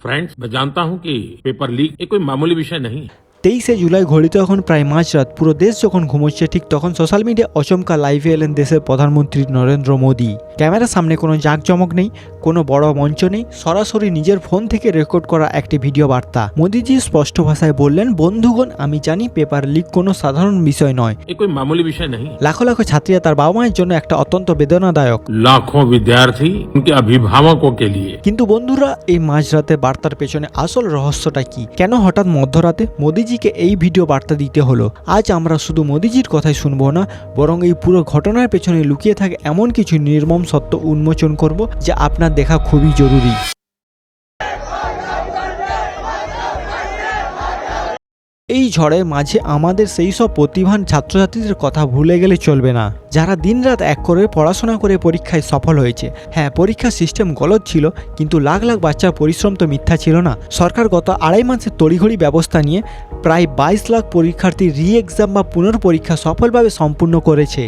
Friends, मैं जानता हूं कि पेपर लीक ये कोई मामूली विषय नहीं। 23শে জুলাই ঘড়িতে এখন প্রায় মাঝরাত। পুরো দেশ যখন ঘুমোচ্ছে ঠিক তখন সোশ্যাল মিডিয়া অচমকা লাইভে এলেন দেশের প্রধানমন্ত্রী নরেন্দ্র মোদী। ক্যামেরার সামনে কোনো জাঁকজমক নেই, কোনো বড় মঞ্চ নেই, সরাসরি নিজের ফোন থেকে রেকর্ড করা একটি ভিডিও বার্তা। মোদীজি স্পষ্ট ভাষায় বললেন, বন্ধুগণ, আমি জানি পেপার লিক কোনো সাধারণ বিষয় নয়। ये कोई मामूली विषय नहीं। লাখো লাখো ছাত্রীরা তার বাবা মায়ের জন্য একটা অত্যন্ত বেদনাদায়ক। लाखों विद्यार्थी उनके अभिभावकों के लिए। কিন্তু বন্ধুরা, এই মাঝরাতে বার্তার পেছনে আসল রহস্যটা কি? কেন হঠাৎ মধ্যরাতে মোদীজিকে এই ভিডিও বার্তা দিতে হলো? আজ আমরা শুধু মোদীজির কথাই শুনবো না, বরং এই পুরো ঘটনার পেছনে লুকিয়ে থাকে এমন কিছু নির্মম সত্য উন্মোচন করব যা আপনার দেখা খুবই জরুরি। এই ঝড়ের মাঝে আমাদের সেই সব প্রতিভান ছাত্রছাত্রীদের কথা ভুলে গেলে চলবে না, যারা দিনরাত এক করে পড়াশোনা করে পরীক্ষায় সফল হয়েছে। হ্যাঁ, পরীক্ষার সিস্টেম গলদ ছিল, কিন্তু লাখ লাখ বাচ্চার পরিশ্রম তো মিথ্যা ছিল না। সরকার গত আড়াই মাসের তড়িঘড়ি ব্যবস্থা নিয়ে প্রায় 22 লাখ পরীক্ষার্থী এক্সাম বা পুনর্পরীক্ষা সফলভাবে সম্পূর্ণ করেছে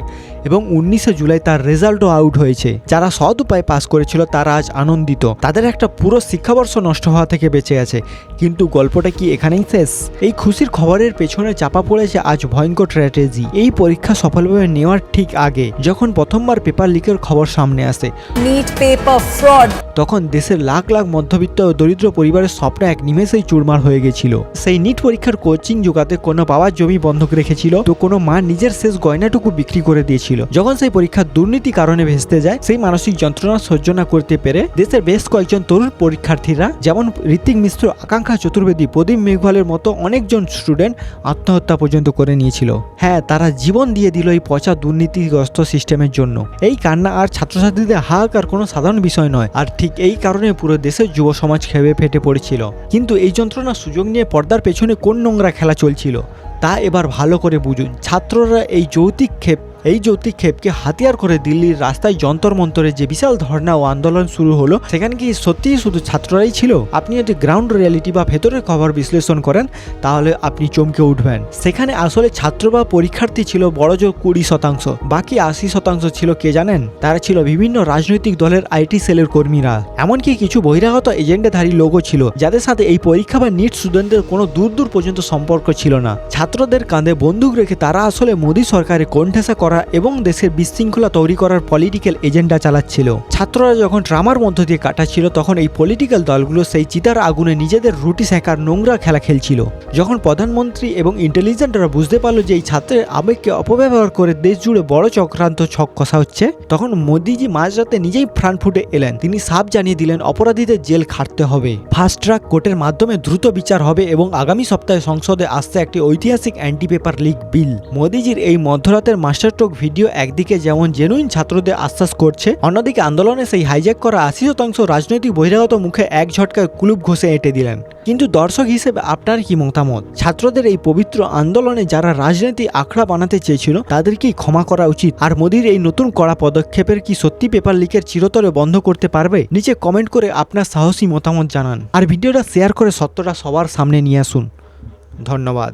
এবং 19শে জুলাই তার রেজাল্টও আউট হয়েছে। যারা সৎ উপায়ে পাস করেছিল তারা আজ আনন্দিত, তাদের একটা পুরো শিক্ষাবর্ষ নষ্ট হওয়া থেকে বেঁচে আছে। কিন্তু গল্পটা কি এখানেই শেষ? এই খুশির খবরের পেছনে চাপা পড়েছে আজ ভয়ঙ্কর স্ট্র্যাটেজি। এই পরীক্ষা সফলভাবে নেওয়ার ঠিক আগে যখন প্রথমবার পেপার লিকের খবর সামনে আসে, নিট পেপার ফ্রড, তখন দেশের লাখ লাখ মধ্যবিত্ত ও দরিদ্র পরিবারের স্বপ্ন এক নিমেষেই চুরমার হয়ে গেছিল। সেই নিট পরীক্ষার কোচিং জোগাতে কোনো বাবার জমি বন্ধক রেখেছিল, তো কোনো মা নিজের শেষ গয়নাটুকু বিক্রি করে দিয়েছিল। যখন সেই পরীক্ষার দুর্নীতি কারণে ভেস্তে যায়, সেই মানসিক যন্ত্রণা সহ্য না করতে পেরে দেশের বেশ কয়েকজন তরুণ পরীক্ষার্থীরা, যেমন ঋত্বিক মিশ্র, আকাঙ্ক্ষা চতুর্বেদী, প্রদীপ মেঘওয়ালের মতো অনেকজন স্টুডেন্ট আত্মহত্যা পর্যন্ত করে নিয়েছিল। হ্যাঁ, তারা জীবন দিয়ে দিল এই পচা দুর্নীতিগ্রস্ত সিস্টেমের জন্য। এই কান্না আর ছাত্রছাত্রীদের হাহাকার কোনো সাধারণ বিষয় নয়, আর ঠিক এই কারণে পুরো দেশের যুব সমাজ খেয়ে ফেটে পড়েছিল। কিন্তু এই যন্ত্রণার সুযোগ নিয়ে পর্দার পেছনে কোন নোংরা খেলা চলছিল তা এবার ভালো করে বুঝুন। ছাত্ররা এই যৌক্তিক ক্ষেপকে হাতিয়ার করে দিল্লির রাস্তায় যন্তর মন্তরে যে বিশাল ধর্ণা ও আন্দোলন শুরু হলো, সেখানে কি সত্যিই শুধু ছাত্ররাই ছিল? আপনি যদি গ্রাউন্ড রিয়ালিটি বা ভেতরের খবর বিশ্লেষণ করেন তাহলে আপনি চমকে উঠবেন। সেখানে আসলে ছাত্র বা পরীক্ষার্থী ছিল বড়জোর 20%, বাকি 80% ছিল কে জানেন? তারা ছিল বিভিন্ন রাজনৈতিক দলের আইটি সেলের কর্মীরা। এমনকি কিছু বহিরাগত এজেন্ডাধারী লোকও ছিল, যাদের সাথে এই পরীক্ষা বা নিট স্টুডেন্টদের কোনো দূর দূর পর্যন্ত সম্পর্ক ছিল না। ছাত্রদের কাঁধে বন্দুক রেখে তারা আসলে মোদী সরকারের কোণঠাসা করা এবং দেশের বিশৃঙ্খলা তৈরি করার পলিটিক্যাল এজেন্ডা চালাচ্ছিল। ছাত্ররা যখন ড্রামার মধ্য দিয়ে কাটাচ্ছিল, তখন এই পলিটিক্যাল দলগুলো সেই চিতার আগুনে নিজেদের রুটি সেঁকার নোংরা খেলা খেলছিল। যখন প্রধানমন্ত্রী এবং ইন্টেলিজেন্টরা বুঝতে পারলো যে এই ছাত্রের আবেগকে অপব্যবহার করে দেশ জুড়ে বড় চক্রান্ত ছক কষা হচ্ছে, তখন মোদীজি মাঝরাতে নিজেই ফ্রান্ট ফুটে এলেন। তিনি সাফ জানিয়ে দিলেন অপরাধীদের জেল খাটতে হবে, ফাস্ট ট্র্যাক কোর্টের মাধ্যমে দ্রুত বিচার হবে এবং আগামী সপ্তাহে সংসদে আসছে একটি ঐতিহাসিক অ্যান্টি পেপার লিক বিল। মোদীজির এই মধ্যরাতের মাস্টারস্ট্রোক ভিডিও একদিকে যেমন জেনুইন ছাত্রদের আশ্বাস করছে, অন্যদিকে আন্দোলনে সেই হাইজ্যাক করা 80% রাজনৈতিক বহিরাগত মুখে এক ঝটকায় কুলুপ ঘষে এঁটে দিলেন। কিন্তু দর্শক হিসেবে আপনার কি মতামত? ছাত্রদের এই পবিত্র আন্দোলনে যারা রাজনীতি আখড়া বানাতে চেয়েছিল তাদেরকেই ক্ষমা করা উচিত? আর মোদীর এই নতুন কড়া পদক্ষেপের কি সত্যি পেপার লিকের চিরতরে বন্ধ করতে পারবে? নিচে কমেন্ট করে আপনার সাহসী মতামত জানান, আর ভিডিওটা শেয়ার করে সত্যটা সবার সামনে নিয়ে আসুন। ধন্যবাদ।